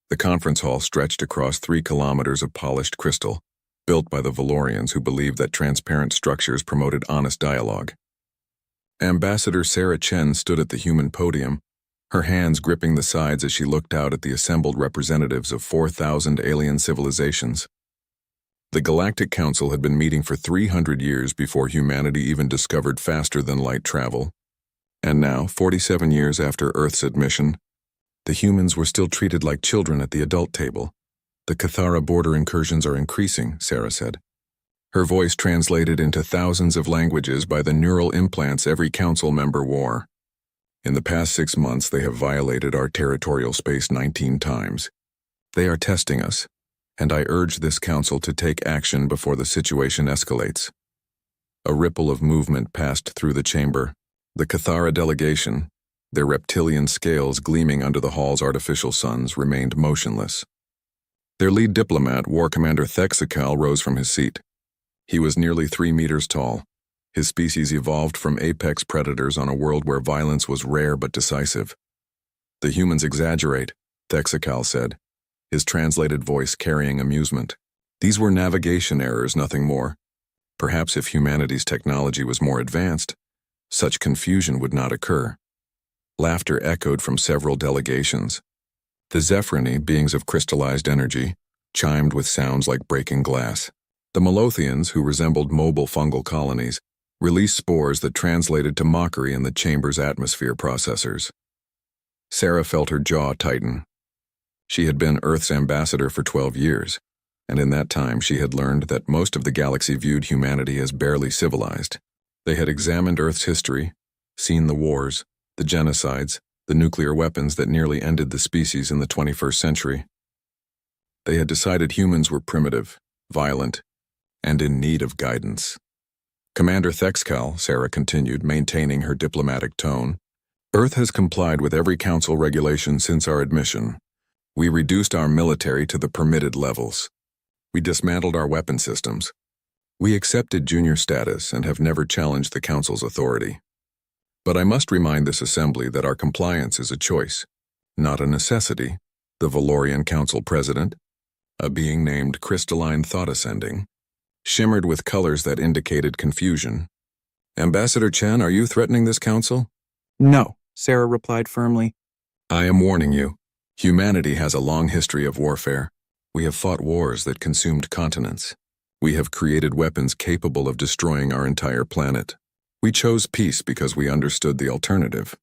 The conference hall stretched across 3 kilometers of polished crystal, built by the Valorians who believed that transparent structures promoted honest dialogue. Ambassador Sarah Chen stood at the human podium, her hands gripping the sides as she looked out at the assembled representatives of 4,000 alien civilizations. The Galactic Council had been meeting for 300 years before humanity even discovered faster-than-light travel. And now, 47 years after Earth's admission, the humans were still treated like children at the adult table. The Cathara border incursions are increasing, Sarah said. Her voice translated into thousands of languages by the neural implants every council member wore. In the past 6 months, they have violated our territorial space 19 times. They are testing us, and I urge this council to take action before the situation escalates. A ripple of movement passed through the chamber. The Cathara delegation, their reptilian scales gleaming under the hall's artificial suns, remained motionless. Their lead diplomat, War Commander Thexacal, rose from his seat. He was nearly 3 meters tall. His species evolved from apex predators on a world where violence was rare but decisive. The humans exaggerate, Thexacal said, his translated voice carrying amusement. These were navigation errors, nothing more. Perhaps if humanity's technology was more advanced, such confusion would not occur. Laughter echoed from several delegations. The Zephyrini, beings of crystallized energy, chimed with sounds like breaking glass. The Malothians, who resembled mobile fungal colonies, released spores that translated to mockery in the chamber's atmosphere processors. Sarah felt her jaw tighten. She had been Earth's ambassador for 12 years, and in that time she had learned that most of the galaxy viewed humanity as barely civilized. They had examined Earth's history, seen the wars, the genocides, the nuclear weapons that nearly ended the species in the 21st century. They had decided humans were primitive, violent, and in need of guidance. Commander Thexacal, Sarah continued, maintaining her diplomatic tone, Earth has complied with every council regulation since our admission. We reduced our military to the permitted levels. We dismantled our weapon systems. We accepted junior status and have never challenged the council's authority. But I must remind this assembly that our compliance is a choice, not a necessity. The Valorian Council President, a being named Crystalline Thought Ascending, shimmered with colors that indicated confusion. Ambassador Chen, are you threatening this council? No, Sarah replied firmly. I am warning you. Humanity has a long history of warfare. We have fought wars that consumed continents. We have created weapons capable of destroying our entire planet. We chose peace because we understood the alternative.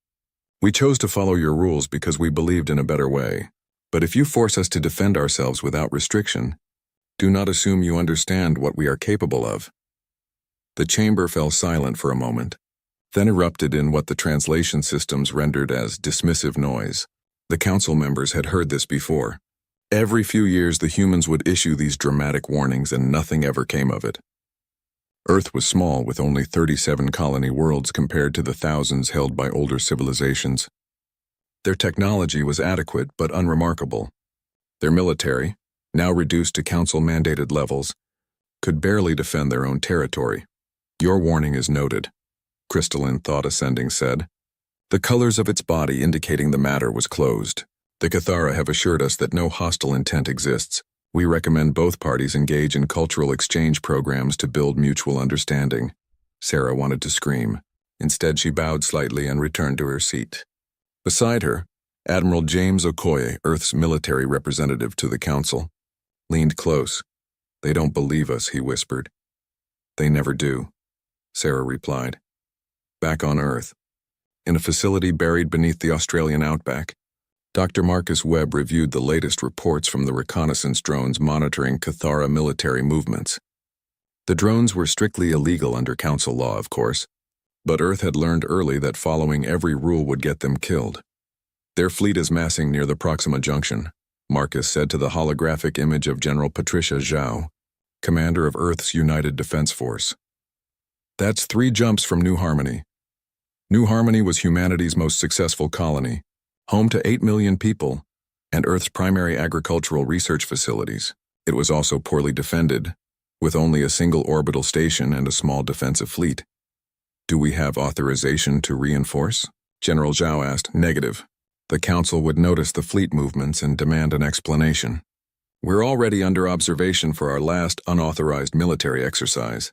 We chose to follow your rules because we believed in a better way. But if you force us to defend ourselves without restriction, do not assume you understand what we are capable of. The chamber fell silent for a moment, then erupted in what the translation systems rendered as dismissive noise. The council members had heard this before. Every few years the humans would issue these dramatic warnings and nothing ever came of it. Earth was small with only 37 colony worlds compared to the thousands held by older civilizations. Their technology was adequate but unremarkable. Their military, now reduced to council-mandated levels, could barely defend their own territory. Your warning is noted, Crystalline Thought Ascending said, the colors of its body indicating the matter was closed. The Cathara have assured us that no hostile intent exists. We recommend both parties engage in cultural exchange programs to build mutual understanding. Sarah wanted to scream. Instead, she bowed slightly and returned to her seat. Beside her, Admiral James Okoye, Earth's military representative to the council, leaned close. They don't believe us, he whispered. They never do, Sarah replied. Back on Earth, in a facility buried beneath the Australian outback, Dr. Marcus Webb reviewed the latest reports from the reconnaissance drones monitoring Cathara military movements. The drones were strictly illegal under council law, of course, but Earth had learned early that following every rule would get them killed. Their fleet is massing near the Proxima Junction, Marcus said to the holographic image of General Patricia Zhao, commander of Earth's United Defense Force. That's 3 jumps from New Harmony. New Harmony was humanity's most successful colony, home to 8 million people, and Earth's primary agricultural research facilities. It was also poorly defended, with only a single orbital station and a small defensive fleet. Do we have authorization to reinforce? General Zhao asked. Negative, The Council would notice the fleet movements and demand an explanation. "We're already under observation for our last unauthorized military exercise."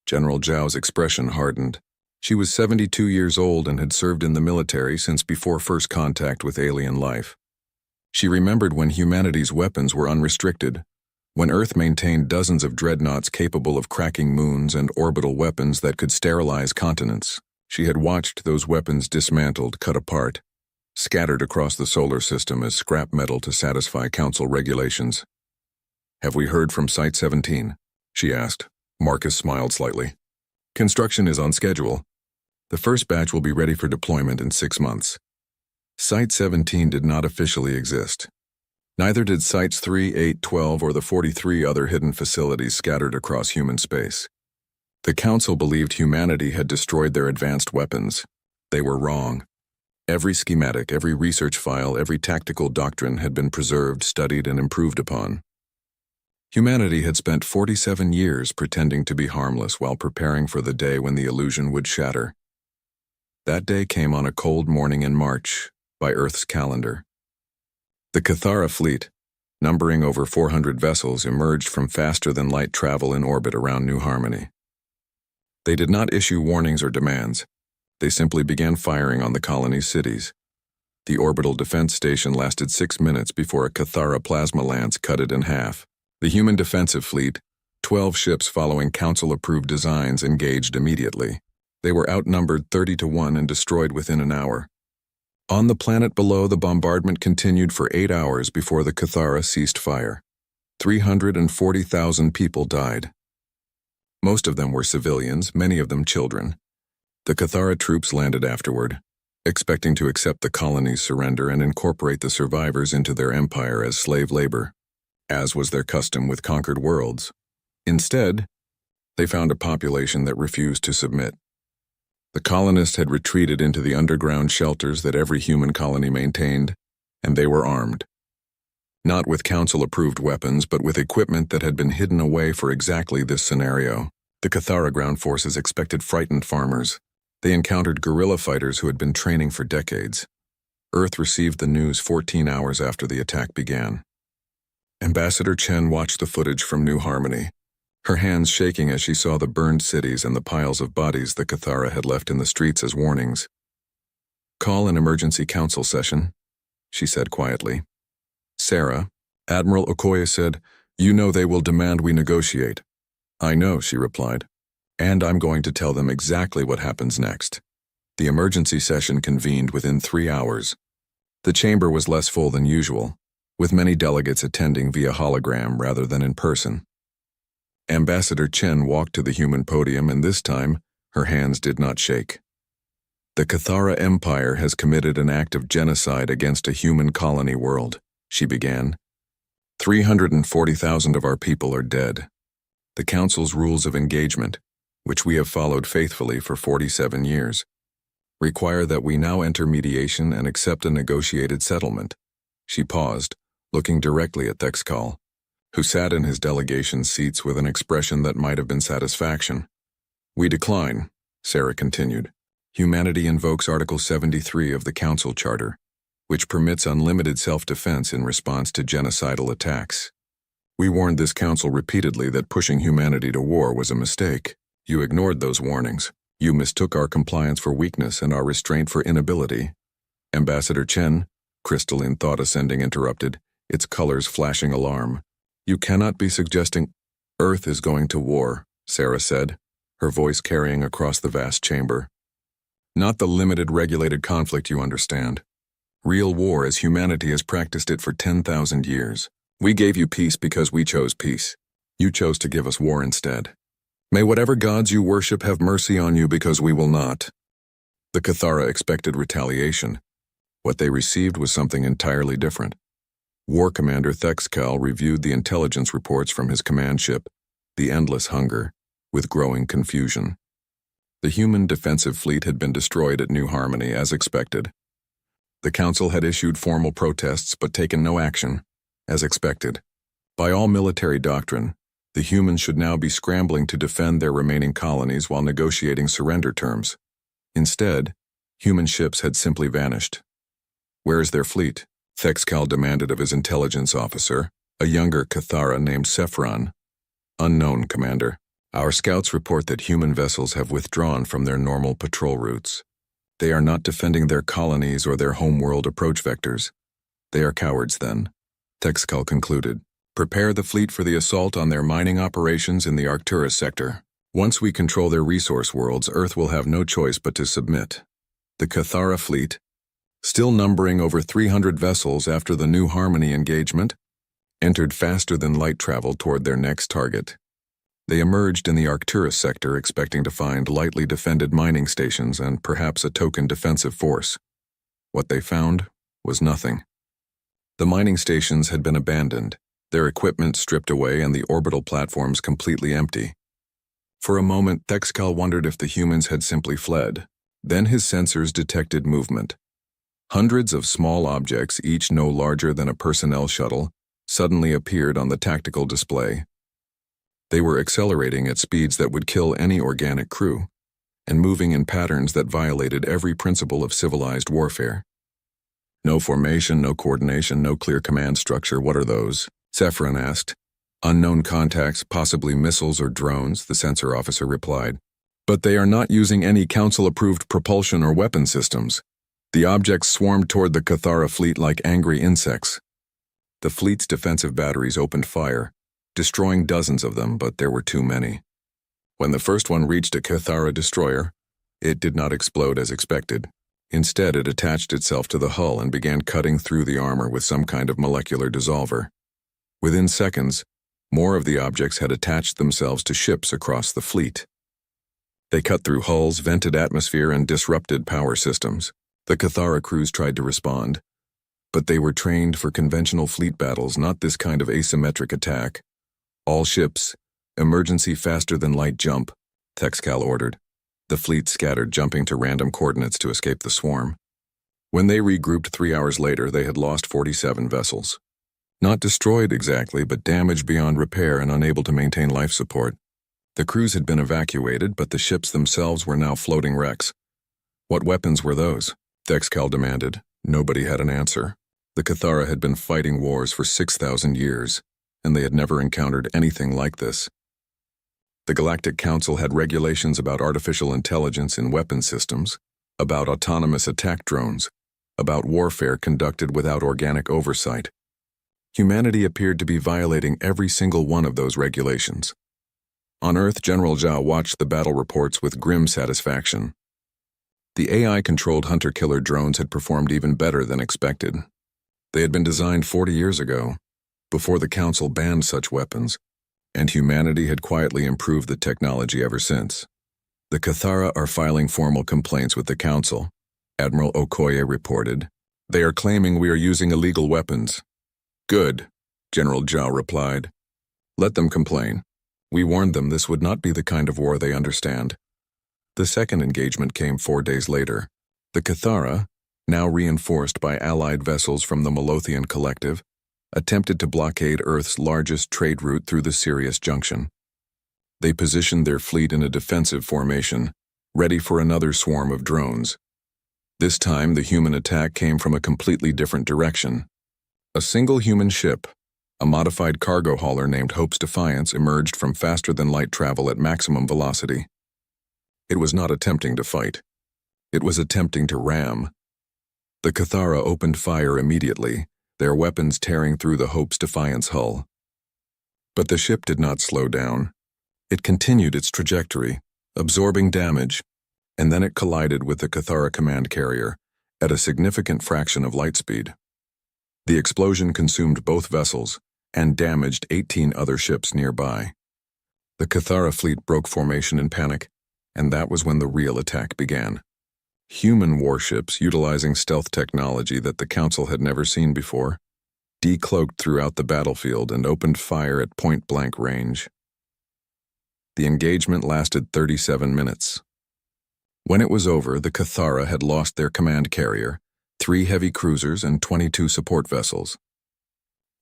General Zhao's expression hardened. She was 72 years old and had served in the military since before first contact with alien life. She remembered when humanity's weapons were unrestricted, when Earth maintained dozens of dreadnoughts capable of cracking moons and orbital weapons that could sterilize continents. She had watched those weapons dismantled, cut apart, scattered across the solar system as scrap metal to satisfy Council regulations. "Have we heard from Site 17? She asked. Marcus smiled slightly. "Construction is on schedule. The first batch will be ready for deployment in 6 months." Site 17 did not officially exist. Neither did Sites 3, 8, 12, or the 43 other hidden facilities scattered across human space. The Council believed humanity had destroyed their advanced weapons. They were wrong. Every schematic, every research file, every tactical doctrine had been preserved, studied, and improved upon. Humanity had spent 47 years pretending to be harmless while preparing for the day when the illusion would shatter. That day came on a cold morning in March, by Earth's calendar. The Cathara fleet, numbering over 400 vessels, emerged from faster-than-light travel in orbit around New Harmony. They did not issue warnings or demands. They simply began firing on the colony's cities. The orbital defense station lasted 6 minutes before a Cathara plasma lance cut it in half. The human defensive fleet, 12 ships following Council-approved designs, engaged immediately. They were outnumbered 30-1 and destroyed within an hour. On the planet below, the bombardment continued for 8 hours before the Cathara ceased fire. 340,000 people died. Most of them were civilians, many of them children. The Cathara troops landed afterward, expecting to accept the colony's surrender and incorporate the survivors into their empire as slave labor, as was their custom with conquered worlds. Instead, they found a population that refused to submit. The colonists had retreated into the underground shelters that every human colony maintained, and they were armed. Not with Council-approved weapons, but with equipment that had been hidden away for exactly this scenario. The Cathara ground forces expected frightened farmers. They encountered guerrilla fighters who had been training for decades. Earth received the news 14 hours after the attack began. Ambassador Chen watched the footage from New Harmony, her hands shaking as she saw the burned cities and the piles of bodies the Cathara had left in the streets as warnings. "Call an emergency council session," she said quietly. "Sarah," Admiral Okoye said, "you know they will demand we negotiate." "I know," she replied, "and I'm going to tell them exactly what happens next." The emergency session convened within 3 hours. The chamber was less full than usual, with many delegates attending via hologram rather than in person. Ambassador Chen walked to the human podium, and this time, her hands did not shake. "The Cathara Empire has committed an act of genocide against a human colony world," she began. 340,000 of our people are dead. The Council's rules of engagement, which we have followed faithfully for 47 years, require that we now enter mediation and accept a negotiated settlement. She paused, looking directly at Thexkal, who sat in his delegation seats with an expression that might have been satisfaction. "We decline," Sarah continued. "Humanity invokes Article 73 of the Council Charter, which permits unlimited self-defense in response to genocidal attacks. We warned this Council repeatedly that pushing humanity to war was a mistake. You ignored those warnings. You mistook our compliance for weakness and our restraint for inability." Ambassador Chen, crystalline thought ascending, interrupted, its colors flashing alarm. "You cannot be suggesting—" "Earth is going to war," Sarah said, her voice carrying across the vast chamber. "Not the limited, regulated conflict you understand. Real war as humanity has practiced it for 10,000 years. We gave you peace because we chose peace. You chose to give us war instead. May whatever gods you worship have mercy on you because we will not." The Cathara expected retaliation. What they received was something entirely different. War Commander Thexkal reviewed the intelligence reports from his command ship, the Endless Hunger, with growing confusion. The human defensive fleet had been destroyed at New Harmony as expected. The Council had issued formal protests but taken no action, as expected. By all military doctrine, the humans should now be scrambling to defend their remaining colonies while negotiating surrender terms. Instead, human ships had simply vanished. Where's their fleet? Thexcal demanded of his intelligence officer, a younger Cathara named Sephron. Unknown, Commander. Our scouts report that human vessels have withdrawn from their normal patrol routes. They are not defending their colonies or their homeworld approach vectors. They are cowards, then, Thexcal concluded. Prepare the fleet for the assault on their mining operations in the Arcturus sector. Once we control their resource worlds, Earth will have no choice but to submit. The Cathara fleet, still numbering over 300 vessels after the New Harmony engagement, entered faster than light travel toward their next target. They emerged in the Arcturus sector expecting to find lightly defended mining stations and perhaps a token defensive force. What they found was nothing. The mining stations had been abandoned, their equipment stripped away and the orbital platforms completely empty. For a moment, Thexcal wondered if the humans had simply fled. Then his sensors detected movement. Hundreds of small objects, each no larger than a personnel shuttle, suddenly appeared on the tactical display. They were accelerating at speeds that would kill any organic crew, and moving in patterns that violated every principle of civilized warfare. No formation, no coordination, no clear command structure. What are those? Sephron asked. Unknown contacts, possibly missiles or drones, the sensor officer replied. But they are not using any council-approved propulsion or weapon systems. The objects swarmed toward the Cathara fleet like angry insects. The fleet's defensive batteries opened fire, destroying dozens of them, but there were too many. When the first one reached a Cathara destroyer, it did not explode as expected. Instead, it attached itself to the hull and began cutting through the armor with some kind of molecular dissolver. Within seconds, more of the objects had attached themselves to ships across the fleet. They cut through hulls, vented atmosphere, and disrupted power systems. The Cathara crews tried to respond, but they were trained for conventional fleet battles, not this kind of asymmetric attack. All ships, emergency faster-than-light jump, Thexcal ordered. The fleet scattered, jumping to random coordinates to escape the swarm. When they regrouped 3 hours later, they had lost 47 vessels. Not destroyed exactly, but damaged beyond repair and unable to maintain life support. The crews had been evacuated, but the ships themselves were now floating wrecks. What weapons were those? Thexcal demanded. Nobody had an answer. The Cathara had been fighting wars for 6,000 years, and they had never encountered anything like this. The Galactic Council had regulations about artificial intelligence in weapon systems, about autonomous attack drones, about warfare conducted without organic oversight. Humanity appeared to be violating every single one of those regulations. On Earth, General Zhao watched the battle reports with grim satisfaction. The AI-controlled hunter-killer drones had performed even better than expected. They had been designed 40 years ago, before the Council banned such weapons, and humanity had quietly improved the technology ever since. The Cathara are filing formal complaints with the Council, Admiral Okoye reported. They are claiming we are using illegal weapons. Good, General Zhao replied. Let them complain. We warned them this would not be the kind of war they understand. The second engagement came 4 days later. The Cathara, now reinforced by allied vessels from the Malothian Collective, attempted to blockade Earth's largest trade route through the Sirius Junction. They positioned their fleet in a defensive formation, ready for another swarm of drones. This time, the human attack came from a completely different direction. A single human ship, a modified cargo hauler named Hope's Defiance, emerged from faster-than-light travel at maximum velocity. It was not attempting to fight. It was attempting to ram. The Cathara opened fire immediately, their weapons tearing through the Hope's Defiance hull. But the ship did not slow down. It continued its trajectory, absorbing damage, and then it collided with the Cathara command carrier at a significant fraction of light speed. The explosion consumed both vessels and damaged 18 other ships nearby. The Cathara fleet broke formation in panic, and that was when the real attack began. Human warships, utilizing stealth technology that the Council had never seen before, decloaked throughout the battlefield and opened fire at point-blank range. The engagement lasted 37 minutes. When it was over, the Cathara had lost their command carrier, 3 heavy cruisers, and 22 support vessels.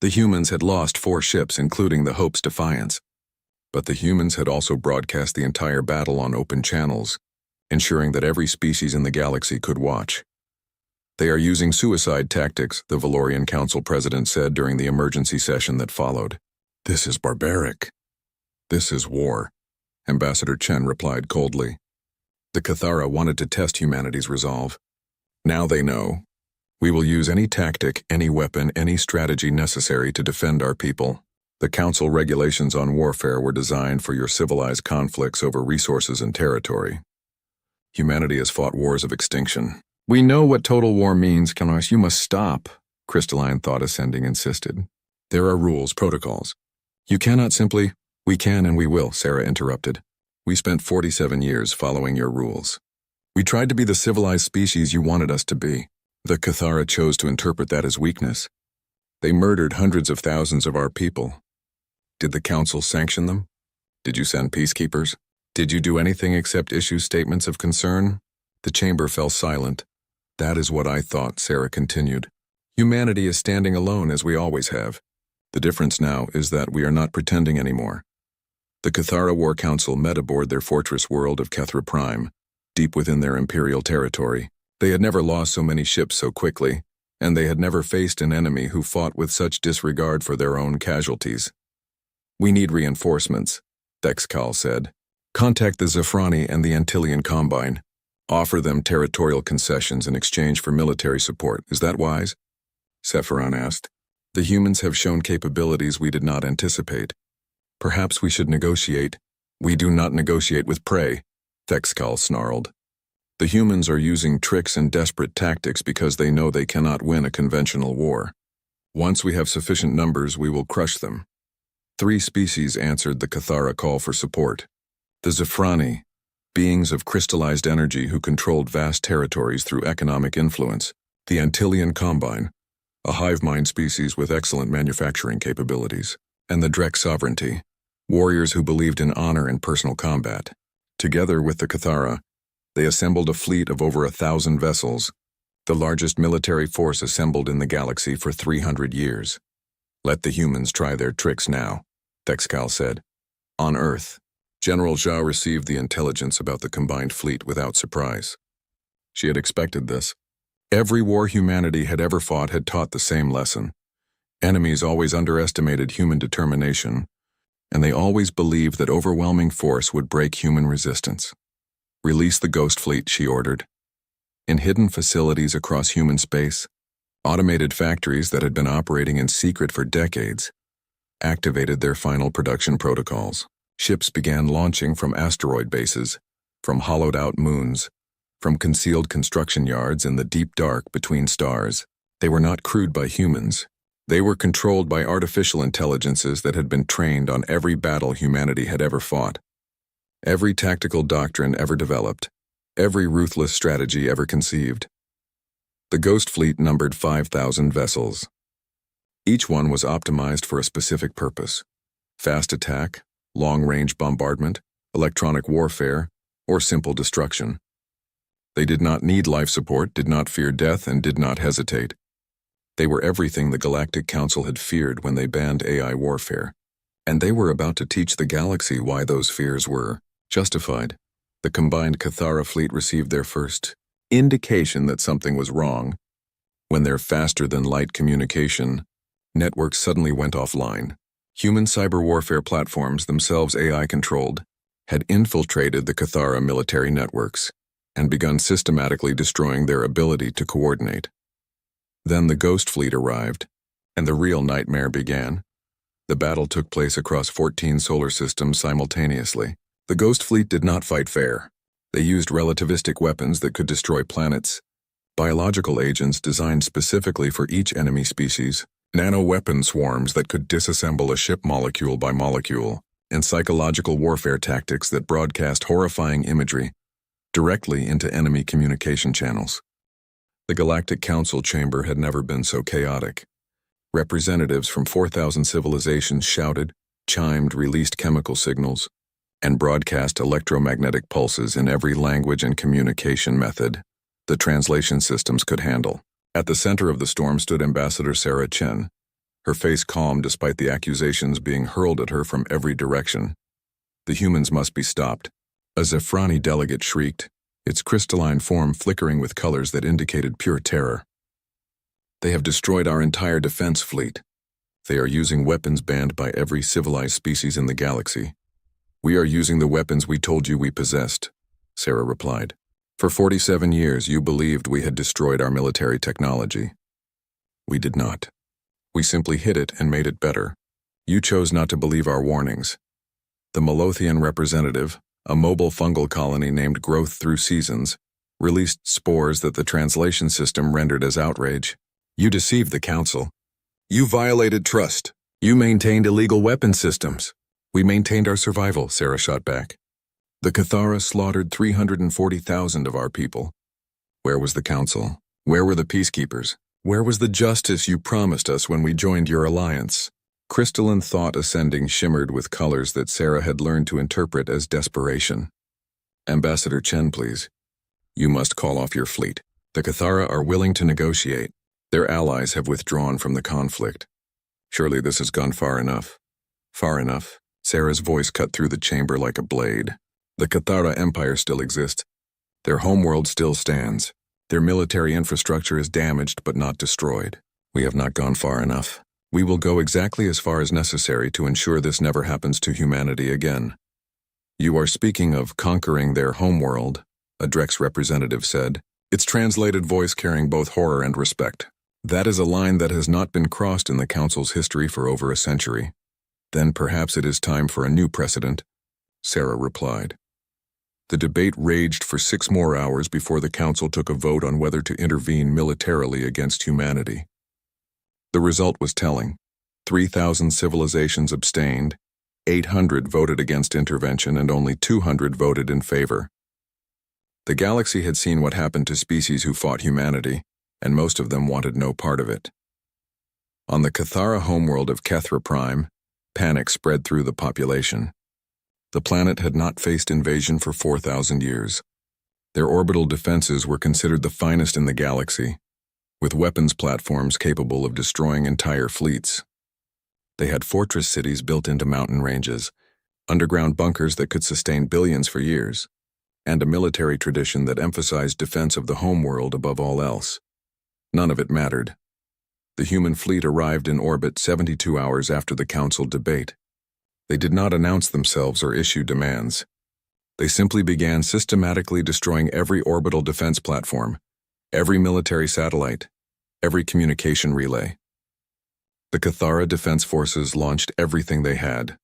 The humans had lost 4 ships, including the Hope's Defiance, but the humans had also broadcast the entire battle on open channels, ensuring that every species in the galaxy could watch. They are using suicide tactics, the Valorian Council president said during the emergency session that followed. This is barbaric. This is war, Ambassador Chen replied coldly. The Cathara wanted to test humanity's resolve. Now they know. We will use any tactic, any weapon, any strategy necessary to defend our people. The Council regulations on warfare were designed for your civilized conflicts over resources and territory. Humanity has fought wars of extinction. We know what total war means, Canos. You must stop, Crystalline Thought Ascending insisted. There are rules, protocols. You cannot simply, we can and we will, Sarah interrupted. We spent 47 years following your rules. We tried to be the civilized species you wanted us to be. The Cathara chose to interpret that as weakness. They murdered hundreds of thousands of our people. Did the Council sanction them? Did you send peacekeepers? Did you do anything except issue statements of concern? The chamber fell silent. That is what I thought, Sarah continued. Humanity is standing alone as we always have. The difference now is that we are not pretending anymore. The Cathara War Council met aboard their fortress world of Kethra Prime, deep within their imperial territory. They had never lost so many ships so quickly, and they had never faced an enemy who fought with such disregard for their own casualties. We need reinforcements, Thexcal said. Contact the Zafrani and the Antillean Combine. Offer them territorial concessions in exchange for military support. Is that wise? Sephiron asked. The humans have shown capabilities we did not anticipate. Perhaps we should negotiate. We do not negotiate with prey, Thexcal snarled. The humans are using tricks and desperate tactics because they know they cannot win a conventional war. Once we have sufficient numbers, we will crush them. 3 species answered the Cathara call for support. The Zafrani, beings of crystallized energy who controlled vast territories through economic influence. The Antillean Combine, a hive mind species with excellent manufacturing capabilities. And the Drek Sovereignty, warriors who believed in honor and personal combat. Together with the Cathara, they assembled a fleet of over 1,000 vessels, the largest military force assembled in the galaxy for 300 years. Let the humans try their tricks now, Thexcal said. On Earth, General Zhao received the intelligence about the combined fleet without surprise. She had expected this. Every war humanity had ever fought had taught the same lesson. Enemies always underestimated human determination, and they always believed that overwhelming force would break human resistance. Release the Ghost Fleet, she ordered. In hidden facilities across human space, automated factories that had been operating in secret for decades activated their final production protocols. Ships began launching from asteroid bases, from hollowed-out moons, from concealed construction yards in the deep dark between stars. They were not crewed by humans. They were controlled by artificial intelligences that had been trained on every battle humanity had ever fought, every tactical doctrine ever developed, every ruthless strategy ever conceived. The Ghost Fleet numbered 5,000 vessels. Each one was optimized for a specific purpose: fast attack, long-range bombardment, electronic warfare, or simple destruction. They did not need life support, did not fear death, and did not hesitate. They were everything the Galactic Council had feared when they banned AI warfare, and they were about to teach the galaxy why those fears were justified. The combined Cathara fleet received their first indication that something was wrong when their faster-than-light communication networks suddenly went offline. Human cyber warfare platforms, themselves AI-controlled, had infiltrated the Cathara military networks and begun systematically destroying their ability to coordinate. Then the Ghost Fleet arrived, and the real nightmare began. The battle took place across 14 solar systems simultaneously. The Ghost Fleet did not fight fair. They used relativistic weapons that could destroy planets, biological agents designed specifically for each enemy species, nano-weapon swarms that could disassemble a ship molecule by molecule, and psychological warfare tactics that broadcast horrifying imagery directly into enemy communication channels. The Galactic Council chamber had never been so chaotic. Representatives from 4,000 civilizations shouted, chimed, released chemical signals, and broadcast electromagnetic pulses in every language and communication method the translation systems could handle. At the center of the storm stood Ambassador Sarah Chen, her face calm despite the accusations being hurled at her from every direction. The humans must be stopped. A Zafrani delegate shrieked, its crystalline form flickering with colors that indicated pure terror. They have destroyed our entire defense fleet. They are using weapons banned by every civilized species in the galaxy. We are using the weapons we told you we possessed, Sarah replied. For 47 years, you believed we had destroyed our military technology. We did not. We simply hid it and made it better. You chose not to believe our warnings. The Malothian representative, a mobile fungal colony named Growth Through Seasons, released spores that the translation system rendered as outrage. You deceived the Council. You violated trust. You maintained illegal weapon systems. We maintained our survival, Sarah shot back. The Cathara slaughtered 340,000 of our people. Where was the Council? Where were the peacekeepers? Where was the justice you promised us when we joined your alliance? Crystalline thought ascending shimmered with colors that Sarah had learned to interpret as desperation. Ambassador Chen, please. You must call off your fleet. The Cathara are willing to negotiate. Their allies have withdrawn from the conflict. Surely this has gone far enough. Far enough. Sarah's voice cut through the chamber like a blade. The Cathara Empire still exists. Their homeworld still stands. Their military infrastructure is damaged but not destroyed. We have not gone far enough. We will go exactly as far as necessary to ensure this never happens to humanity again. You are speaking of conquering their homeworld, a Drex representative said, its translated voice carrying both horror and respect. That is a line that has not been crossed in the Council's history for over a century. Then perhaps it is time for a new precedent, Sarah replied. The debate raged for 6 more hours before the Council took a vote on whether to intervene militarily against humanity. The result was telling. 3,000 civilizations abstained, 800 voted against intervention, and only 200 voted in favor. The galaxy had seen what happened to species who fought humanity, and most of them wanted no part of it. On the Cathara homeworld of Kethra Prime, panic spread through the population. The planet had not faced invasion for 4,000 years. Their orbital defenses were considered the finest in the galaxy, with weapons platforms capable of destroying entire fleets. They had fortress cities built into mountain ranges, underground bunkers that could sustain billions for years, and a military tradition that emphasized defense of the homeworld above all else. None of it mattered. The human fleet arrived in orbit 72 hours after the Council debate. They did not announce themselves or issue demands. They simply began systematically destroying every orbital defense platform, every military satellite, every communication relay. The Cathara Defense Forces launched everything they had,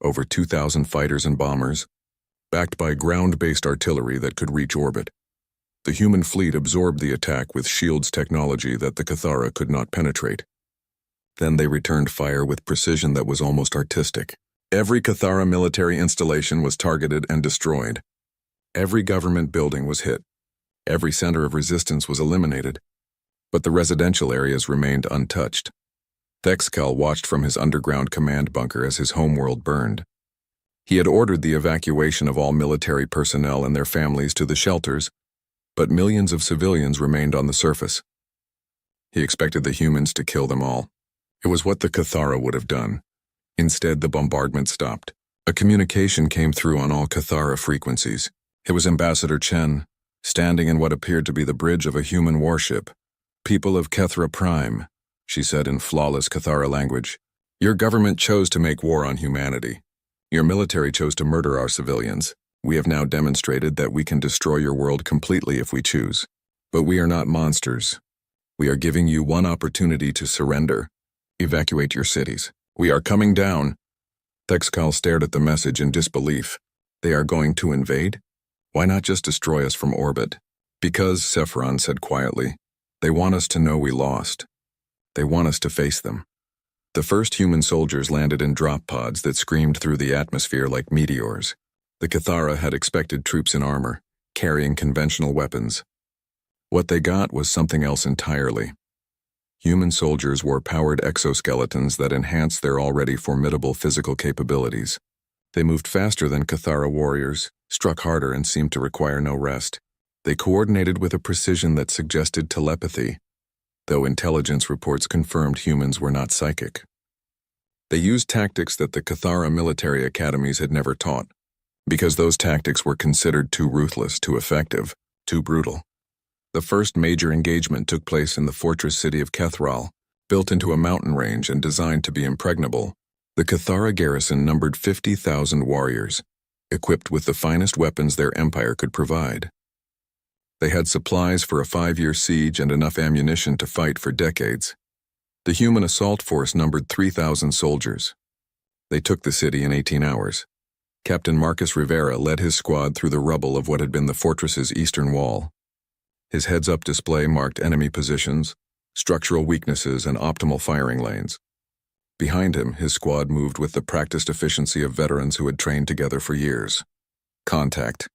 over 2,000 fighters and bombers, backed by ground-based artillery that could reach orbit. The human fleet absorbed the attack with shields technology that the Cathara could not penetrate. Then they returned fire with precision that was almost artistic. Every Cathara military installation was targeted and destroyed. Every government building was hit. Every center of resistance was eliminated. But the residential areas remained untouched. Thexcal watched from his underground command bunker as his homeworld burned. He had ordered the evacuation of all military personnel and their families to the shelters, but millions of civilians remained on the surface. He expected the humans to kill them all. It was what the Cathara would have done. Instead, the bombardment stopped. A communication came through on all Cathara frequencies. It was Ambassador Chen, standing in what appeared to be the bridge of a human warship. "People of Kethra Prime," she said in flawless Cathara language, "your government chose to make war on humanity. Your military chose to murder our civilians. We have now demonstrated that we can destroy your world completely if we choose. But we are not monsters. We are giving you one opportunity to surrender. Evacuate your cities. We are coming down." Thexcal stared at the message in disbelief. They are going to invade? Why not just destroy us from orbit? Because, Sephiron said quietly, they want us to know we lost. They want us to face them. The first human soldiers landed in drop pods that screamed through the atmosphere like meteors. The Cathara had expected troops in armor, carrying conventional weapons. What they got was something else entirely. Human soldiers wore powered exoskeletons that enhanced their already formidable physical capabilities. They moved faster than Cathara warriors, struck harder, and seemed to require no rest. They coordinated with a precision that suggested telepathy, though intelligence reports confirmed humans were not psychic. They used tactics that the Cathara military academies had never taught, because those tactics were considered too ruthless, too effective, too brutal. The first major engagement took place in the fortress city of Kethral, built into a mountain range and designed to be impregnable. The Cathara garrison numbered 50,000 warriors, equipped with the finest weapons their empire could provide. They had supplies for a 5-year siege and enough ammunition to fight for decades. The human assault force numbered 3,000 soldiers. They took the city in 18 hours. Captain Marcus Rivera led his squad through the rubble of what had been the fortress's eastern wall. His heads-up display marked enemy positions, structural weaknesses, and optimal firing lanes. Behind him, his squad moved with the practiced efficiency of veterans who had trained together for years. Contact.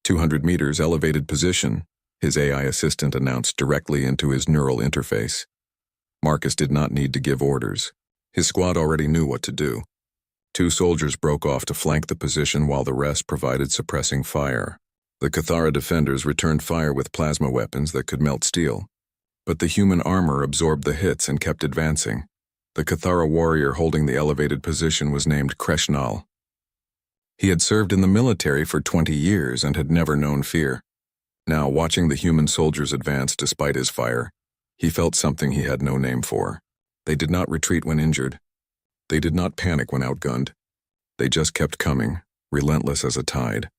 200 meters elevated position, his AI assistant announced directly into his neural interface. Marcus did not need to give orders. His squad already knew what to do. 2 soldiers broke off to flank the position while the rest provided suppressing fire. The Cathara defenders returned fire with plasma weapons that could melt steel. But the human armor absorbed the hits and kept advancing. The Cathara warrior holding the elevated position was named Kreshnal. He had served in the military for 20 years and had never known fear. Now, watching the human soldiers advance despite his fire, he felt something he had no name for. They did not retreat when injured. They did not panic when outgunned. They just kept coming, relentless as a tide.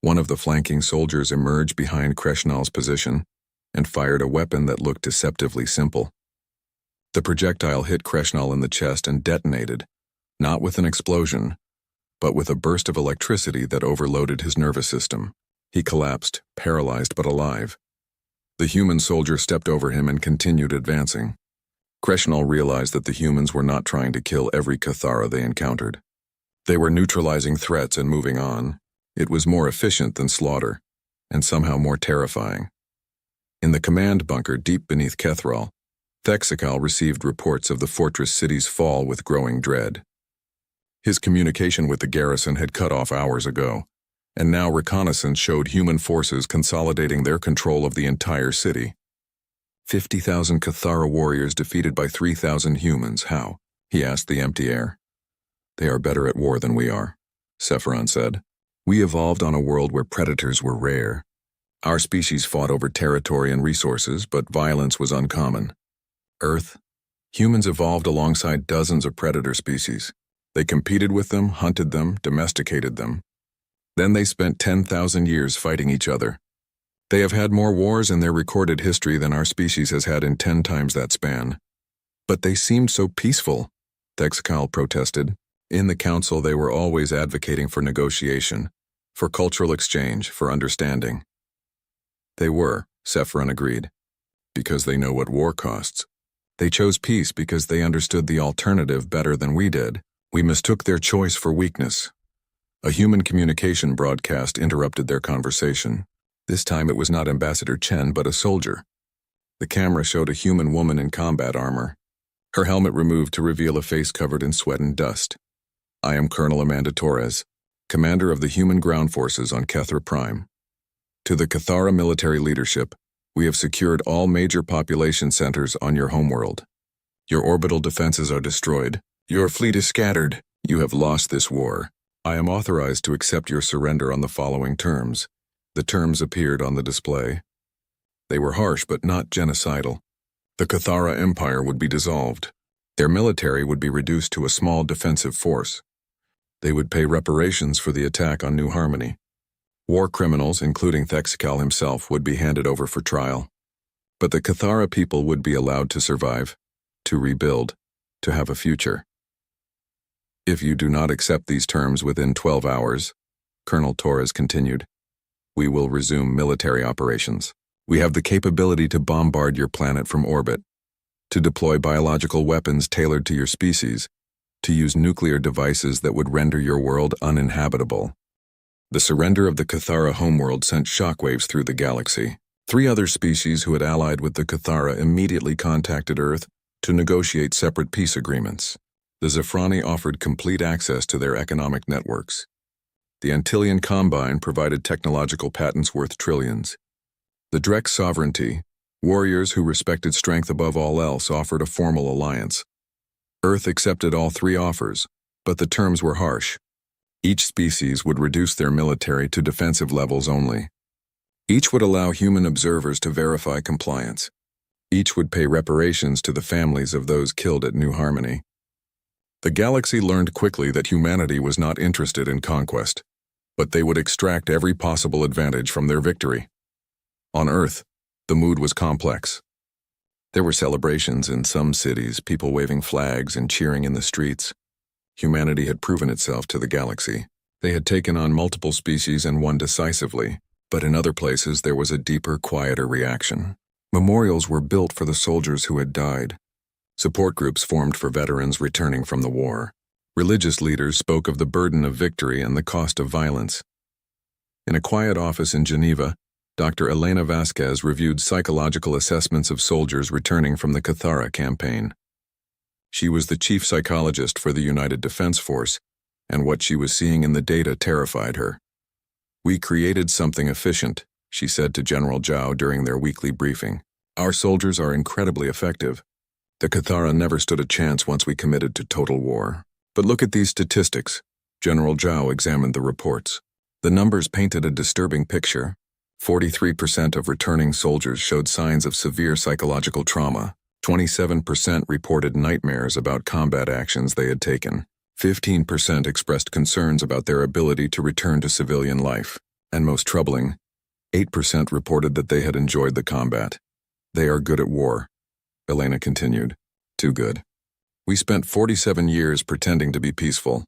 One of the flanking soldiers emerged behind Kreshnal's position and fired a weapon that looked deceptively simple. The projectile hit Kreshnal in the chest and detonated, not with an explosion, but with a burst of electricity that overloaded his nervous system. He collapsed, paralyzed but alive. The human soldier stepped over him and continued advancing. Kreshnal realized that the humans were not trying to kill every Cathara they encountered. They were neutralizing threats and moving on. It was more efficient than slaughter, and somehow more terrifying. In the command bunker deep beneath Kethral, Thexikal received reports of the fortress city's fall with growing dread. His communication with the garrison had cut off hours ago, and now reconnaissance showed human forces consolidating their control of the entire city. 50,000 Cathara warriors defeated by 3,000 humans. How? He asked the empty air. They are better at war than we are, Sephiron said. We evolved on a world where predators were rare. Our species fought over territory and resources, but violence was uncommon. Earth, humans evolved alongside dozens of predator species. They competed with them, hunted them, domesticated them. Then they spent 10,000 years fighting each other. They have had more wars in their recorded history than our species has had in 10 times that span. But they seemed so peaceful, Thexikal protested. In the council, they were always advocating for negotiation, for cultural exchange, for understanding. They were, Sephiron agreed, because they know what war costs. They chose peace because they understood the alternative better than we did. We mistook their choice for weakness. A human communication broadcast interrupted their conversation. This time it was not Ambassador Chen, but a soldier. The camera showed a human woman in combat armor, her helmet removed to reveal a face covered in sweat and dust. I am Colonel Amanda Torres, commander of the human ground forces on Kethra Prime. To the Cathara military leadership, we have secured all major population centers on your homeworld. Your orbital defenses are destroyed. Your fleet is scattered. You have lost this war. I am authorized to accept your surrender on the following terms. The terms appeared on the display. They were harsh but not genocidal. The Cathara Empire would be dissolved. Their military would be reduced to a small defensive force. They would pay reparations for the attack on New Harmony. War criminals, including Thexikal himself, would be handed over for trial. But the Cathara people would be allowed to survive, to rebuild, to have a future. If you do not accept these terms within 12 hours, Colonel Torres continued, we will resume military operations. We have the capability to bombard your planet from orbit, to deploy biological weapons tailored to your species, to use nuclear devices that would render your world uninhabitable. The surrender of the Cathara homeworld sent shockwaves through the galaxy. 3 other species who had allied with the Cathara immediately contacted Earth to negotiate separate peace agreements. The Zephrani offered complete access to their economic networks. The Antillian Combine provided technological patents worth trillions. The Drex sovereignty, warriors who respected strength above all else, offered a formal alliance. Earth accepted all 3 offers, but the terms were harsh. Each species would reduce their military to defensive levels only. Each would allow human observers to verify compliance. Each would pay reparations to the families of those killed at New Harmony. The galaxy learned quickly that humanity was not interested in conquest, but they would extract every possible advantage from their victory. On Earth, the mood was complex. There were celebrations in some cities, people waving flags and cheering in the streets. Humanity had proven itself to the galaxy. They had taken on multiple species and won decisively, but in other places there was a deeper, quieter reaction. Memorials were built for the soldiers who had died. Support groups formed for veterans returning from the war. Religious leaders spoke of the burden of victory and the cost of violence. In a quiet office in Geneva, Dr. Elena Vasquez reviewed psychological assessments of soldiers returning from the Cathara campaign. She was the chief psychologist for the United Defense Force, and what she was seeing in the data terrified her. "We created something efficient," she said to General Zhao during their weekly briefing. "Our soldiers are incredibly effective. The Cathara never stood a chance once we committed to total war. But look at these statistics." General Zhao examined the reports. The numbers painted a disturbing picture. 43% of returning soldiers showed signs of severe psychological trauma. 27% reported nightmares about combat actions they had taken. 15% expressed concerns about their ability to return to civilian life. And most troubling, 8% reported that they had enjoyed the combat. "They are good at war," Elena continued. "Too good. We spent 47 years pretending to be peaceful,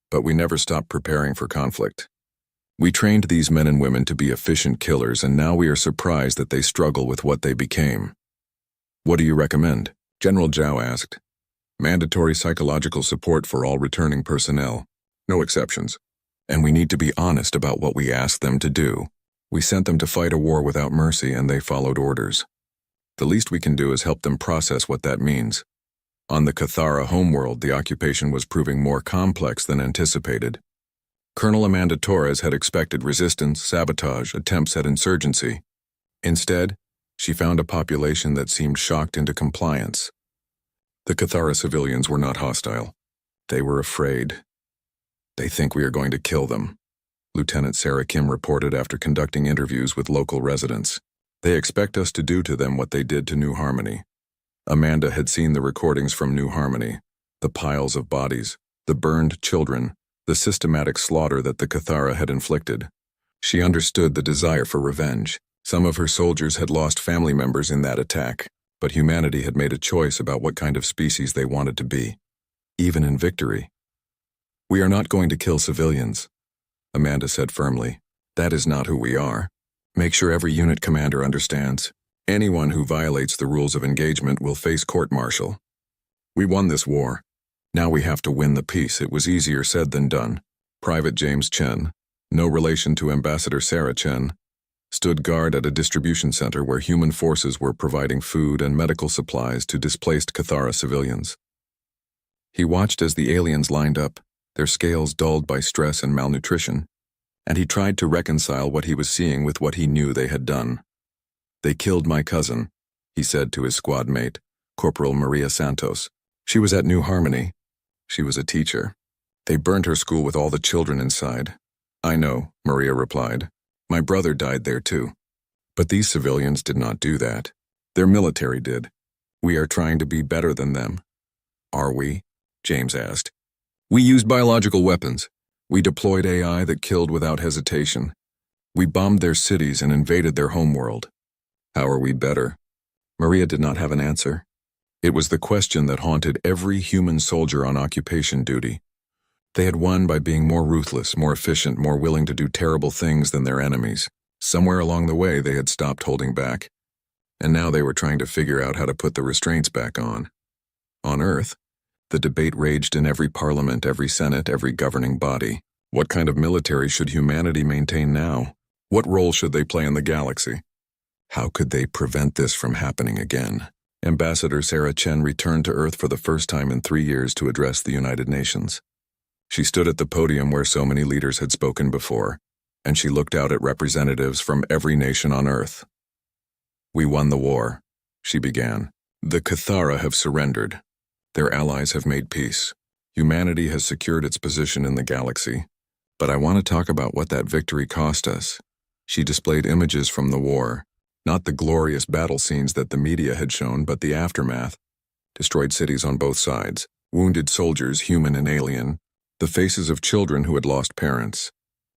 but we never stopped preparing for conflict. We trained these men and women to be efficient killers, and now we are surprised that they struggle with what they became." "What do you recommend?" General Zhao asked. "Mandatory psychological support for all returning personnel. No exceptions. And we need to be honest about what we asked them to do. We sent them to fight a war without mercy, and they followed orders. The least we can do is help them process what that means." On the Cathara homeworld, the occupation was proving more complex than anticipated. Colonel Amanda Torres had expected resistance, sabotage, attempts at insurgency. Instead, she found a population that seemed shocked into compliance. The Cathara civilians were not hostile. They were afraid. "They think we are going to kill them," Lieutenant Sarah Kim reported after conducting interviews with local residents. "They expect us to do to them what they did to New Harmony." Amanda had seen the recordings from New Harmony, the piles of bodies, the burned children, the systematic slaughter that the Cathara had inflicted. She understood the desire for revenge. Some of her soldiers had lost family members in that attack, but humanity had made a choice about what kind of species they wanted to be, even in victory. "We are not going to kill civilians," Amanda said firmly. "That is not who we are. Make sure every unit commander understands. Anyone who violates the rules of engagement will face court-martial. We won this war. Now we have to win the peace. It was easier said than done." Private James Chen, no relation to Ambassador Sarah Chen, stood guard at a distribution center where human forces were providing food and medical supplies to displaced Cathara civilians. He watched as the aliens lined up, their scales dulled by stress and malnutrition, and he tried to reconcile what he was seeing with what he knew they had done. "They killed my cousin," he said to his squad mate, Corporal Maria Santos. "She was at New Harmony. She was a teacher. They burned her school with all the children inside." "I know," Maria replied. "My brother died there too. But these civilians did not do that. Their military did. We are trying to be better than them." "Are we?" James asked. "We used biological weapons. We deployed AI that killed without hesitation. We bombed their cities and invaded their homeworld. How are we better?" Maria did not have an answer. It was the question that haunted every human soldier on occupation duty. They had won by being more ruthless, more efficient, more willing to do terrible things than their enemies. Somewhere along the way, they had stopped holding back. And now they were trying to figure out how to put the restraints back on. On Earth, the debate raged in every parliament, every senate, every governing body. What kind of military should humanity maintain now? What role should they play in the galaxy? How could they prevent this from happening again? Ambassador Sarah Chen returned to Earth for the first time in 3 years to address the United Nations. She stood at the podium where so many leaders had spoken before, and she looked out at representatives from every nation on Earth. "We won the war," she began. "The Cathara have surrendered. Their allies have made peace. Humanity has secured its position in the galaxy. But I want to talk about what that victory cost us. She displayed images from the war, not the glorious battle scenes that the media had shown, but the aftermath. Destroyed cities on both sides, wounded soldiers, human and alien, the faces of children who had lost parents,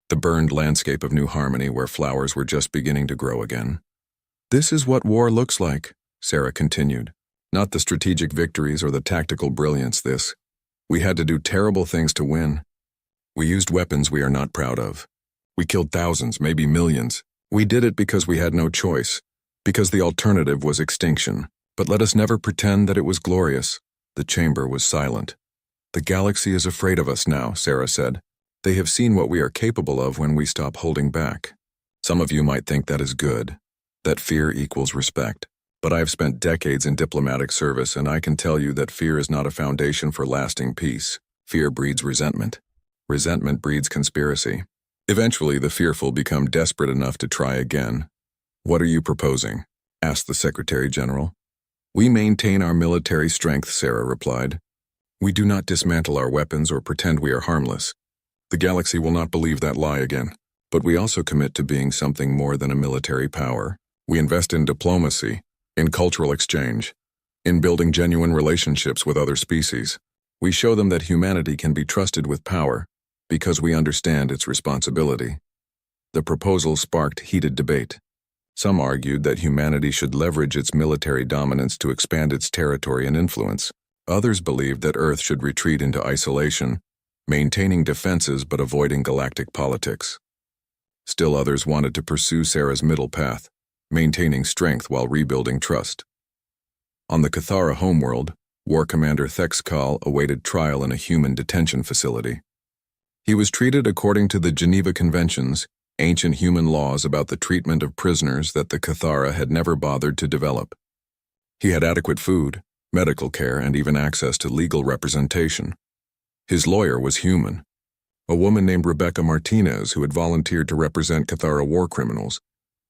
the burned landscape of New Harmony where flowers were just beginning to grow again. This is what war looks like, Sarah continued. Not the strategic victories or the tactical brilliance, this. We had to do terrible things to win. We used weapons we are not proud of. We killed thousands, maybe millions. We did it because we had no choice, because the alternative was extinction. But let us never pretend that it was glorious. The chamber was silent. The galaxy is afraid of us now, Sarah said. They have seen what we are capable of when we stop holding back. Some of you might think that is good, that fear equals respect. But I have spent decades in diplomatic service, and I can tell you that fear is not a foundation for lasting peace. Fear breeds resentment. Resentment breeds conspiracy. Eventually, the fearful become desperate enough to try again. What are you proposing? Asked the Secretary General. We maintain our military strength, Sarah replied. We do not dismantle our weapons or pretend we are harmless. The galaxy will not believe that lie again. But we also commit to being something more than a military power. We invest in diplomacy, in cultural exchange, in building genuine relationships with other species. We show them that humanity can be trusted with power because we understand its responsibility. The proposal sparked heated debate. Some argued that humanity should leverage its military dominance to expand its territory and influence. Others believed that Earth should retreat into isolation, maintaining defenses but avoiding galactic politics. Still others wanted to pursue Sarah's middle path, maintaining strength while rebuilding trust. On the Cathara homeworld, War Commander Thexkal awaited trial in a human detention facility. He was treated according to the Geneva Conventions, ancient human laws about the treatment of prisoners that the Cathara had never bothered to develop. He had adequate food, medical care, and even access to legal representation. His lawyer was human, a woman named Rebecca Martinez who had volunteered to represent Cathara war criminals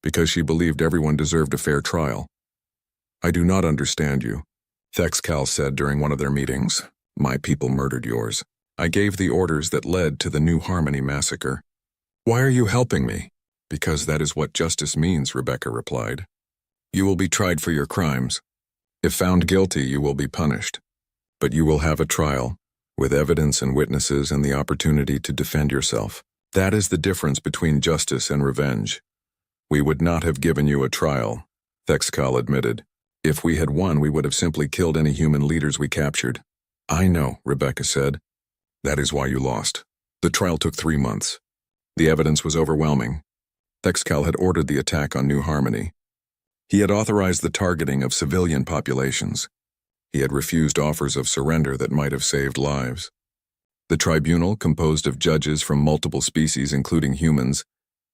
because she believed everyone deserved a fair trial. I do not understand you, Thexkal said during one of their meetings. My people murdered yours. I gave the orders that led to the New Harmony massacre. Why are you helping me? Because that is what justice means, Rebecca replied. You will be tried for your crimes. If found guilty, you will be punished. But you will have a trial, with evidence and witnesses and the opportunity to defend yourself. That is the difference between justice and revenge. We would not have given you a trial, Thexkal admitted. If we had won, we would have simply killed any human leaders we captured. I know, Rebecca said. That is why you lost. The trial took 3 months. The evidence was overwhelming. Thexkal had ordered the attack on New Harmony. He had authorized the targeting of civilian populations. He had refused offers of surrender that might have saved lives. The tribunal, composed of judges from multiple species including humans,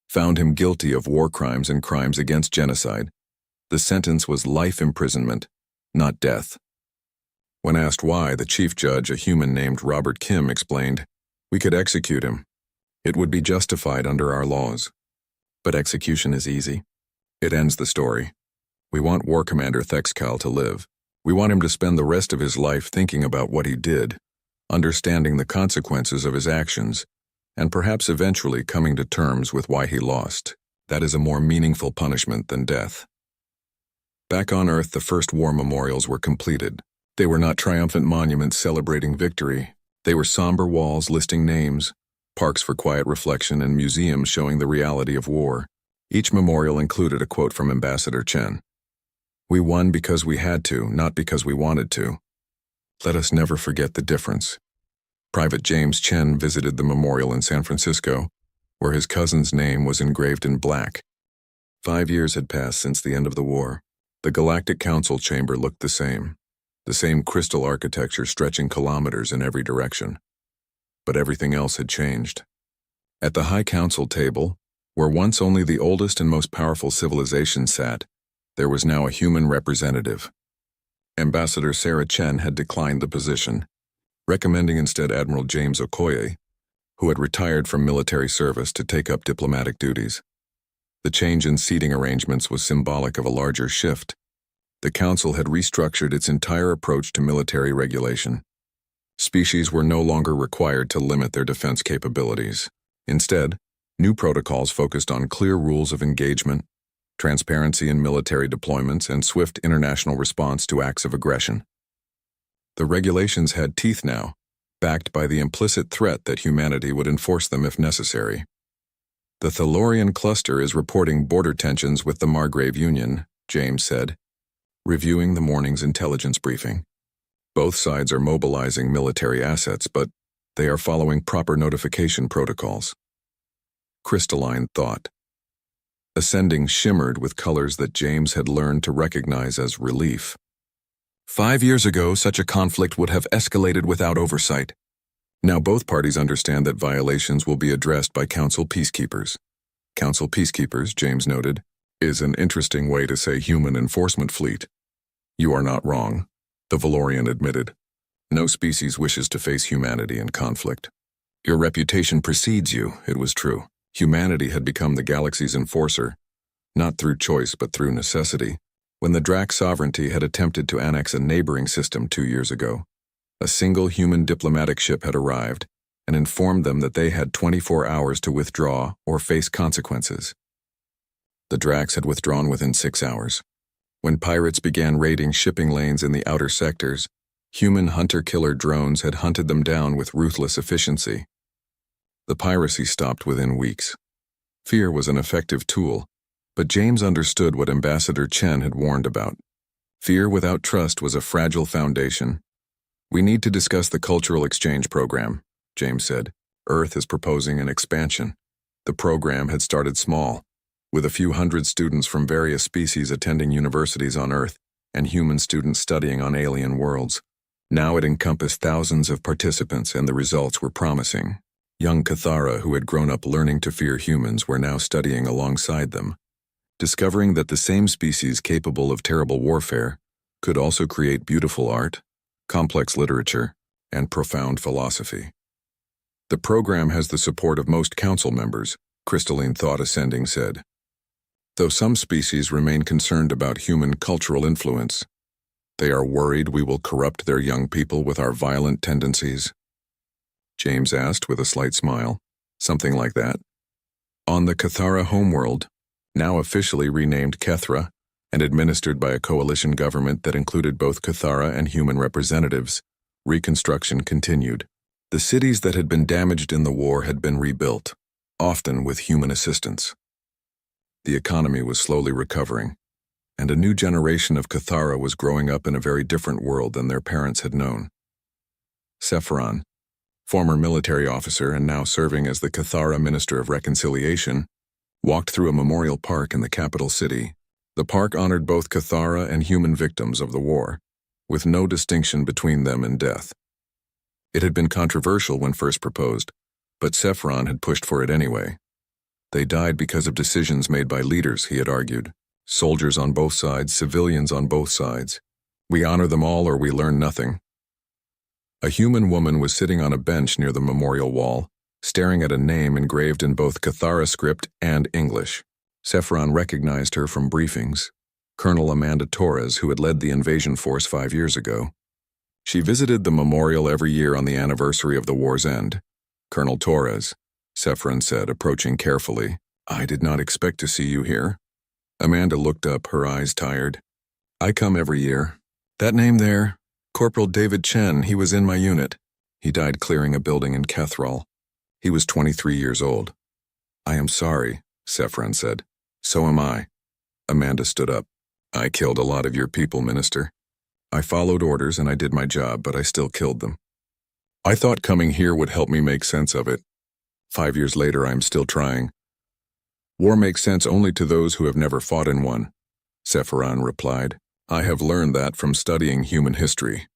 found him guilty of war crimes and crimes against genocide. The sentence was life imprisonment, not death. When asked why, the chief judge, a human named Robert Kim, explained, "We could execute him. It would be justified under our laws. But execution is easy. It ends the story. We want War Commander Thexkal to live. We want him to spend the rest of his life thinking about what he did, understanding the consequences of his actions, and perhaps eventually coming to terms with why he lost. That is a more meaningful punishment than death." Back on Earth, the first war memorials were completed. They were not triumphant monuments celebrating victory. They were somber walls listing names, parks for quiet reflection, and museums showing the reality of war. Each memorial included a quote from Ambassador Chen. "We won because we had to, not because we wanted to. Let us never forget the difference." Private James Chen visited the memorial in San Francisco, where his cousin's name was engraved in black. 5 years had passed since the end of the war. The Galactic Council chamber looked the same crystal architecture stretching kilometers in every direction. But everything else had changed. At the High Council table, where once only the oldest and most powerful civilization sat, there was now a human representative. Ambassador Sarah Chen had declined the position, recommending instead Admiral James Okoye, who had retired from military service, to take up diplomatic duties. The change in seating arrangements was symbolic of a larger shift. The Council had restructured its entire approach to military regulation. Species were no longer required to limit their defense capabilities. Instead, New protocols focused on clear rules of engagement, transparency in military deployments, and swift international response to acts of aggression. The regulations had teeth now, backed by the implicit threat that humanity would enforce them if necessary. The Thalorian cluster is reporting border tensions with the Margrave Union, James said, reviewing the morning's intelligence briefing. Both sides are mobilizing military assets, but they are following proper notification protocols. Crystalline thought. Ascending shimmered with colors that James had learned to recognize as relief. 5 years ago, such a conflict would have escalated without oversight. Now both parties understand that violations will be addressed by Council peacekeepers. Council peacekeepers, James noted, is an interesting way to say human enforcement fleet. You are not wrong, the Valorian admitted. No species wishes to face humanity in conflict. Your reputation precedes you, it was true. Humanity had become the galaxy's enforcer, not through choice but through necessity. When the Drac sovereignty had attempted to annex a neighboring system 2 years ago, a single human diplomatic ship had arrived and informed them that they had 24 hours to withdraw or face consequences. The Dracs had withdrawn within 6 hours. When pirates began raiding shipping lanes in the outer sectors, human hunter-killer drones had hunted them down with ruthless efficiency. The piracy stopped within weeks. Fear was an effective tool, but James understood what Ambassador Chen had warned about. Fear without trust was a fragile foundation. We need to discuss the cultural exchange program, James said. Earth is proposing an expansion. The program had started small, with a few hundred students from various species attending universities on Earth and human students studying on alien worlds. Now it encompassed thousands of participants, and the results were promising. Young Cathara, who had grown up learning to fear humans, were now studying alongside them, discovering that the same species capable of terrible warfare could also create beautiful art, complex literature, and profound philosophy. The program has the support of most council members, Crystalline Thought Ascending said. Though some species remain concerned about human cultural influence, they are worried we will corrupt their young people with our violent tendencies. James asked with a slight smile. Something like that. On the Cathara homeworld, now officially renamed Kethra, and administered by a coalition government that included both Cathara and human representatives, reconstruction continued. The cities that had been damaged in the war had been rebuilt, often with human assistance. The economy was slowly recovering, and a new generation of Cathara was growing up in a very different world than their parents had known. Sephiron, former military officer and now serving as the Cathara Minister of Reconciliation, walked through a memorial park in the capital city. The park honored both Cathara and human victims of the war, with no distinction between them and death. It had been controversial when first proposed, but Sephiron had pushed for it anyway. They died because of decisions made by leaders, he had argued. Soldiers on both sides, civilians on both sides. We honor them all or we learn nothing. A human woman was sitting on a bench near the memorial wall, staring at a name engraved in both Cathara script and English. Sephiron recognized her from briefings. Colonel Amanda Torres, who had led the invasion force 5 years ago. She visited the memorial every year on the anniversary of the war's end. Colonel Torres, Sephiron said, approaching carefully. I did not expect to see you here. Amanda looked up, her eyes tired. I come every year. That name there, Corporal David Chen, he was in my unit. He died clearing a building in Kethral. He was 23 years old. I am sorry, Sephiron said. So am I. Amanda stood up. I killed a lot of your people, Minister. I followed orders and I did my job, but I still killed them. I thought coming here would help me make sense of it. 5 years later, I am still trying. War makes sense only to those who have never fought in one, Sephiron replied. I have learned that from studying human history.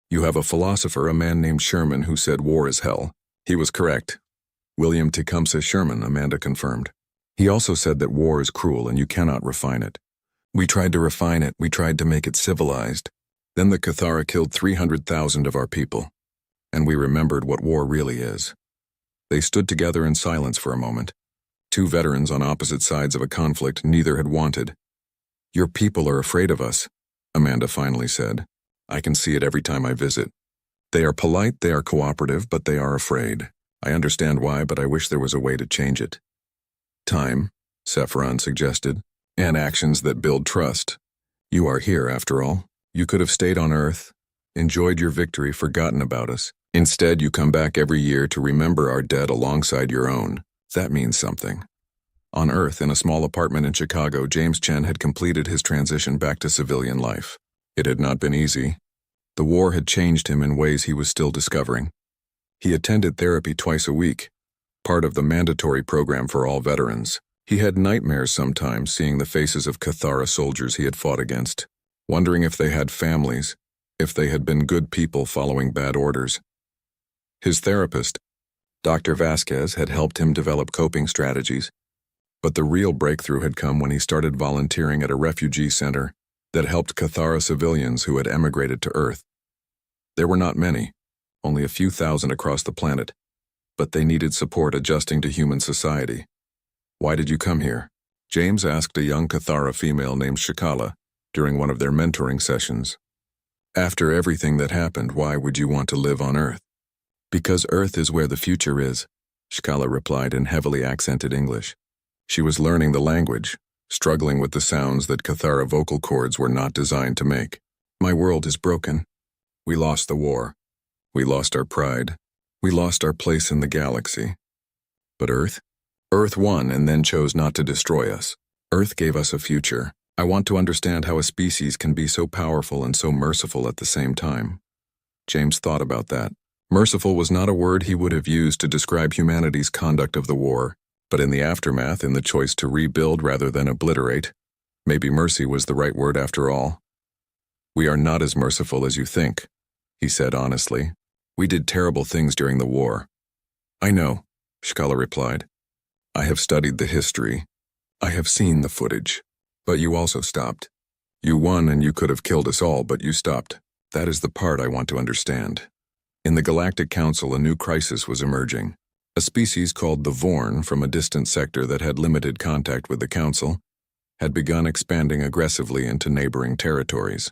You have a philosopher, a man named Sherman, who said war is hell. He was correct. William Tecumseh Sherman, Amanda confirmed. He also said that war is cruel and you cannot refine it. We tried to refine it, we tried to make it civilized. Then the Cathara killed 300,000 of our people, and we remembered what war really is. They stood together in silence for a moment. Two veterans on opposite sides of a conflict neither had wanted. Your people are afraid of us, Amanda finally said. I can see it every time I visit. They are polite, they are cooperative, but they are afraid. I understand why, but I wish there was a way to change it. Time, Sephiron suggested, and actions that build trust. You are here, after all. You could have stayed on Earth, enjoyed your victory, forgotten about us. Instead, you come back every year to remember our dead alongside your own. That means something. On Earth, in a small apartment in Chicago, James Chen had completed his transition back to civilian life. It had not been easy. The war had changed him in ways he was still discovering. He attended therapy twice a week, part of the mandatory program for all veterans. He had nightmares sometimes, seeing the faces of Cathara soldiers he had fought against, wondering if they had families, if they had been good people following bad orders. His therapist, Dr. Vasquez, had helped him develop coping strategies, but the real breakthrough had come when he started volunteering at a refugee center that helped Cathara civilians who had emigrated to Earth. There were not many, only a few thousand across the planet, but they needed support adjusting to human society. Why did you come here? James asked a young Cathara female named Shikala during one of their mentoring sessions. After everything that happened, why would you want to live on Earth? Because Earth is where the future is, Shikala replied in heavily accented English. She was learning the language, struggling with the sounds that Cathara vocal cords were not designed to make. My world is broken. We lost the war. We lost our pride. We lost our place in the galaxy. But Earth? Earth won and then chose not to destroy us. Earth gave us a future. I want to understand how a species can be so powerful and so merciful at the same time. James thought about that. Merciful was not a word he would have used to describe humanity's conduct of the war, but in the aftermath, in the choice to rebuild rather than obliterate, maybe mercy was the right word after all. We are not as merciful as you think, he said honestly. We did terrible things during the war. I know, Shkala replied. I have studied the history. I have seen the footage. But you also stopped. You won and you could have killed us all, but you stopped. That is the part I want to understand. In the Galactic Council, a new crisis was emerging. A species called the Vorn, from a distant sector that had limited contact with the Council, had begun expanding aggressively into neighboring territories.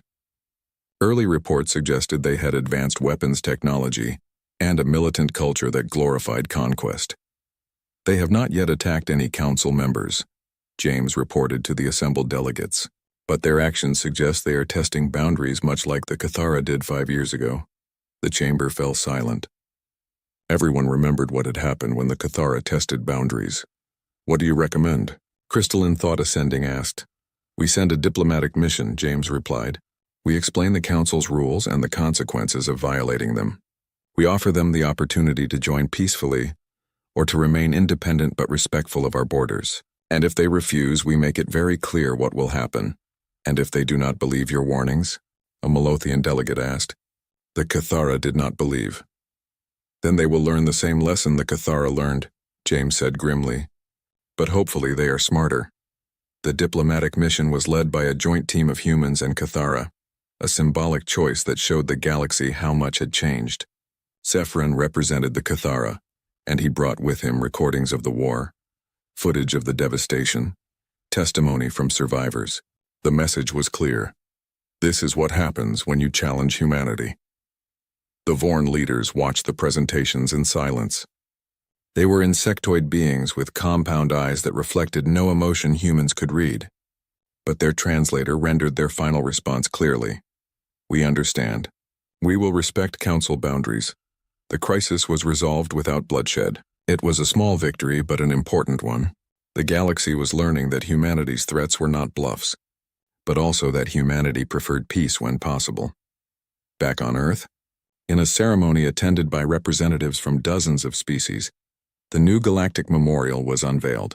Early reports suggested they had advanced weapons technology and a militant culture that glorified conquest. They have not yet attacked any Council members, James reported to the assembled delegates, but their actions suggest they are testing boundaries much like the Cathara did 5 years ago. The chamber fell silent. Everyone remembered what had happened when the Cathara tested boundaries. What do you recommend? Crystalline Thought Ascending asked. We send a diplomatic mission, James replied. We explain the Council's rules and the consequences of violating them. We offer them the opportunity to join peacefully or to remain independent but respectful of our borders. And if they refuse, we make it very clear what will happen. And if they do not believe your warnings? A Malothian delegate asked. The Cathara did not believe. Then they will learn the same lesson the Cathara learned, James said grimly. But hopefully they are smarter. The diplomatic mission was led by a joint team of humans and Cathara, a symbolic choice that showed the galaxy how much had changed. Sephiron represented the Cathara, and he brought with him recordings of the war, footage of the devastation, testimony from survivors. The message was clear. This is what happens when you challenge humanity. The Vorn leaders watched the presentations in silence. They were insectoid beings with compound eyes that reflected no emotion humans could read. But their translator rendered their final response clearly. We understand. We will respect Council boundaries. The crisis was resolved without bloodshed. It was a small victory, but an important one. The galaxy was learning that humanity's threats were not bluffs, but also that humanity preferred peace when possible. Back on Earth, in a ceremony attended by representatives from dozens of species, the new galactic memorial was unveiled.